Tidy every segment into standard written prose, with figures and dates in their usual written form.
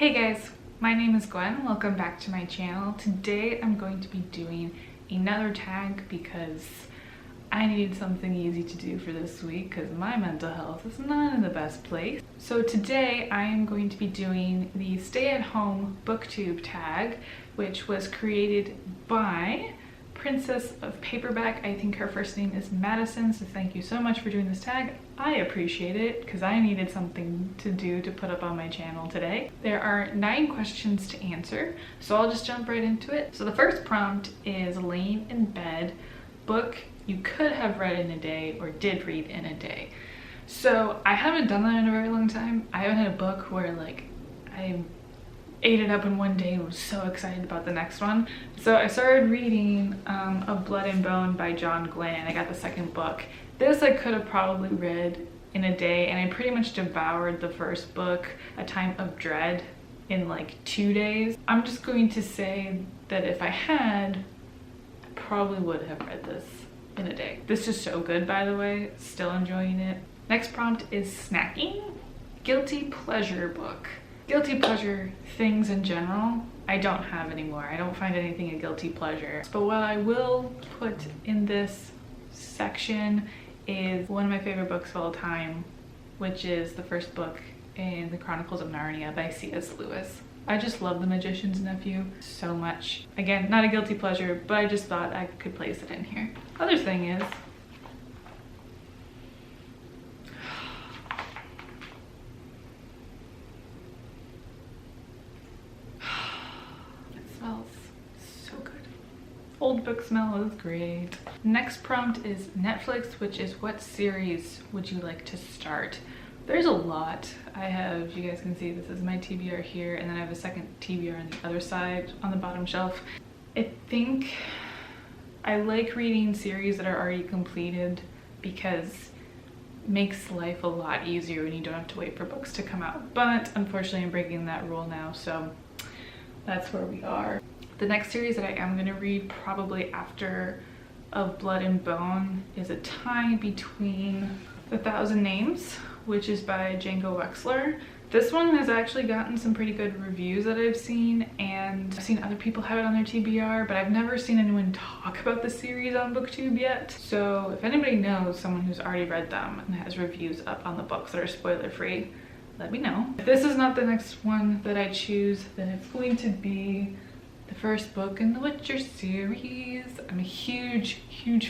Hey guys, my name is Gwen. Welcome back to my channel. Today I'm going to be doing another tag because I needed something easy to do for this week because my mental health is not in the best place. So today I am going to be doing the stay-at-home booktube tag, which was created by Princess of Paperback. I think her first name is Madison, so thank you so much for doing this tag. I appreciate it because I needed something to do to put up on my channel today. There are 9 questions to answer, so I'll just jump right into it. So the first prompt is laying in bed, book you could have read in a day or did read in a day. So I haven't done that in a very long time. I haven't had a book where like I ate it up in one day and was so excited about the next one. So I started reading Of Blood and Bone by John Glenn. I got the second book. This I could have probably read in a day, and I pretty much devoured the first book, A Time of Dread, in like 2 days. I'm just going to say that if I had, I probably would have read this in a day. This is so good, by the way. Still enjoying it. Next prompt is snacking. Guilty pleasure book. Guilty pleasure things in general, I don't have anymore. I don't find anything a guilty pleasure. But what I will put in this section is one of my favorite books of all time, which is the first book in the Chronicles of Narnia by C.S. Lewis. I just love The Magician's Nephew so much. Again, not a guilty pleasure, but I just thought I could place it in here. Other thing is, old book smell is great. Next prompt is Netflix, which is what series would you like to start? There's a lot. I have, you guys can see this is my TBR here, and then I have a second TBR on the other side on the bottom shelf. I think I like reading series that are already completed because it makes life a lot easier when you don't have to wait for books to come out. But unfortunately I'm breaking that rule now, so that's where we are. The next series that I am going to read probably after Of Blood and Bone is a tie between The Thousand Names, which is by Django Wexler. This one has actually gotten some pretty good reviews that I've seen, and I've seen other people have it on their TBR, but I've never seen anyone talk about the series on Booktube yet. So if anybody knows someone who's already read them and has reviews up on the books that are spoiler free, let me know. If this is not the next one that I choose, then it's going to be the first book in the Witcher series. I'm a huge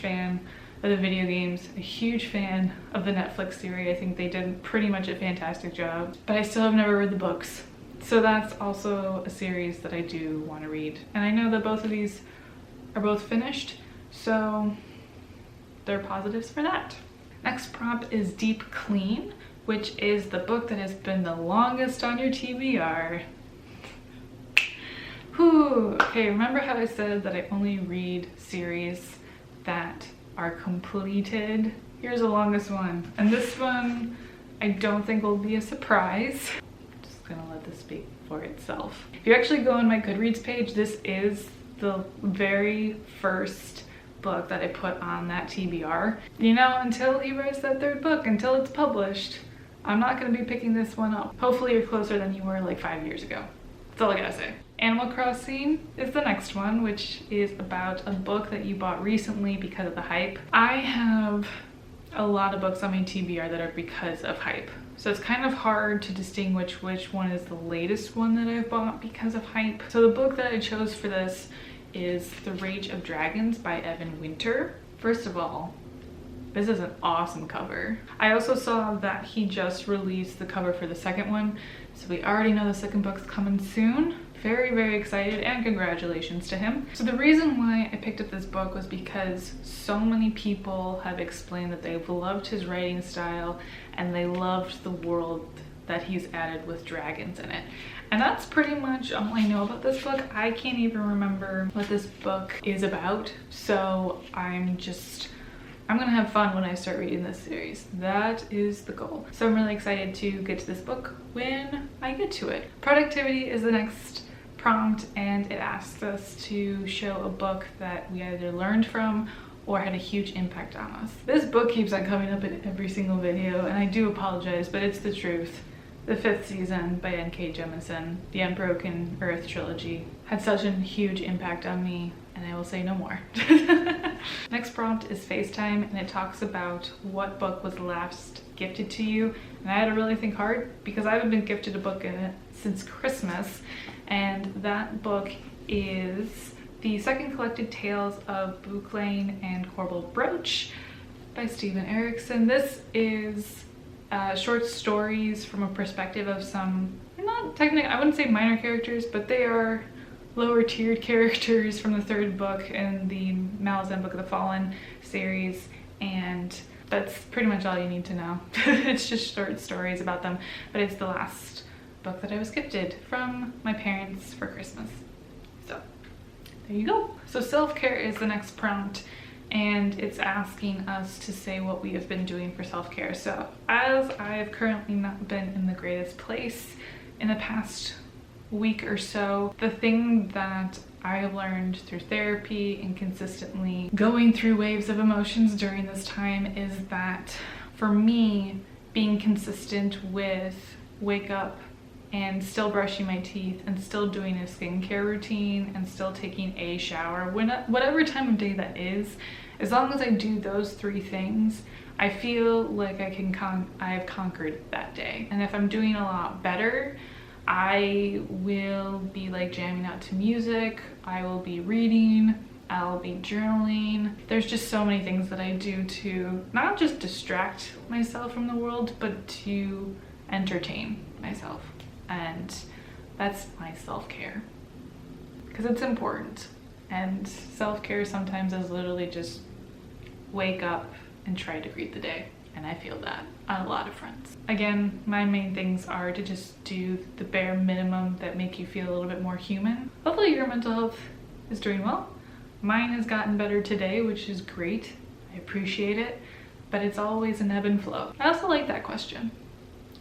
fan of the video games, a huge fan of the Netflix series. I think they did pretty much a fantastic job, but I still have never read the books. So that's also a series that I do want to read. And I know that both of these are both finished, so there are positives for that. Next prompt is Deep Clean, which is the book that has been the longest on your TBR. Whew. Okay, remember how I said that I only read series that are completed? Here's the longest one. And this one I don't think will be a surprise. I'm just gonna let this speak for itself. If you actually go on my Goodreads page, this is the very first book that I put on that TBR. You know, until he writes that third book, until it's published, I'm not gonna be picking this one up. Hopefully you're closer than you were like 5 years ago. That's all I gotta say. Animal Crossing is the next one, which is about a book that you bought recently because of the hype. I have a lot of books on my TBR that are because of hype. So it's kind of hard to distinguish which one is the latest one that I've bought because of hype. So the book that I chose for this is The Rage of Dragons by Evan Winter. First of all, this is an awesome cover. I also saw that he just released the cover for the second one, so we already know the second book's coming soon. Very excited, and congratulations to him. So the reason why I picked up this book was because so many people have explained that they've loved his writing style and they loved the world that he's added with dragons in it. And that's pretty much all I know about this book. I can't even remember what this book is about, so I'm gonna have fun when I start reading this series. That is the goal. So I'm really excited to get to this book when I get to it. Productivity is the next prompt, and it asks us to show a book that we either learned from or had a huge impact on us. This book keeps on coming up in every single video, and I do apologize, but it's the truth. The Fifth Season by N.K. Jemisin, the Unbroken Earth trilogy, had such a huge impact on me, and I will say no more. Next prompt is FaceTime, and it talks about what book was last gifted to you. And I had to really think hard because I haven't been gifted a book in it since Christmas, and that book is the second collected tales of Bouclane and Corbel Brooch by Stephen Erickson. This is short stories from a perspective of some, not technically, I wouldn't say minor characters, but they are lower tiered characters from the third book in the Malazan Book of the Fallen series, and that's pretty much all you need to know. It's just short stories about them, but it's the last book that I was gifted from my parents for Christmas. So there you go. So self-care is the next prompt, and it's asking us to say what we have been doing for self-care. So as I have currently not been in the greatest place in the past week or so, the thing that I have learned through therapy and consistently going through waves of emotions during this time is that for me, being consistent with wake up and still brushing my teeth and still doing a skincare routine and still taking a shower, whatever time of day that is, as long as I do those three things, I feel like I have conquered that day. And if I'm doing a lot better, I will be like jamming out to music, I will be reading, I'll be journaling. There's just so many things that I do to not just distract myself from the world, but to entertain myself. And that's my self-care, because it's important. And self-care sometimes is literally just wake up and try to greet the day. And I feel that on a lot of fronts. Again, my main things are to just do the bare minimum that make you feel a little bit more human. Hopefully your mental health is doing well. Mine has gotten better today, which is great. I appreciate it, but it's always an ebb and flow. I also like that question.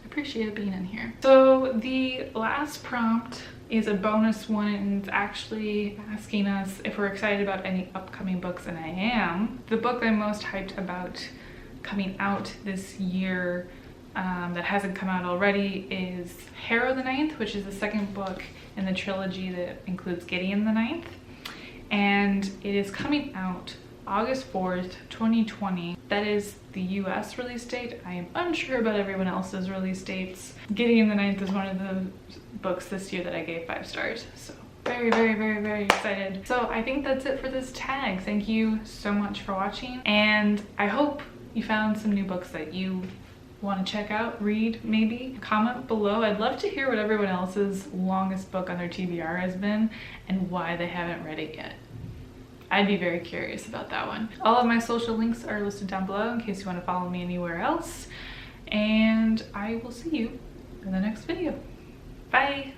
I appreciate it being in here. So the last prompt is a bonus one, and it's actually asking us if we're excited about any upcoming books, and I am. The book I'm most hyped about coming out this year that hasn't come out already is Harrow the Ninth, which is the second book in the trilogy that includes Gideon the Ninth, and it is coming out August 4th, 2020. That is the US release date. I am unsure about everyone else's release dates. Gideon the Ninth is one of the books this year that I gave 5 stars, so very, very, very, very excited. So I think that's it for this tag. Thank you so much for watching, and I hope you found some new books that you want to check out, read, maybe. Comment below. I'd love to hear what everyone else's longest book on their TBR has been and why they haven't read it yet. I'd be very curious about that one. All of my social links are listed down below in case you want to follow me anywhere else. And I will see you in the next video. Bye!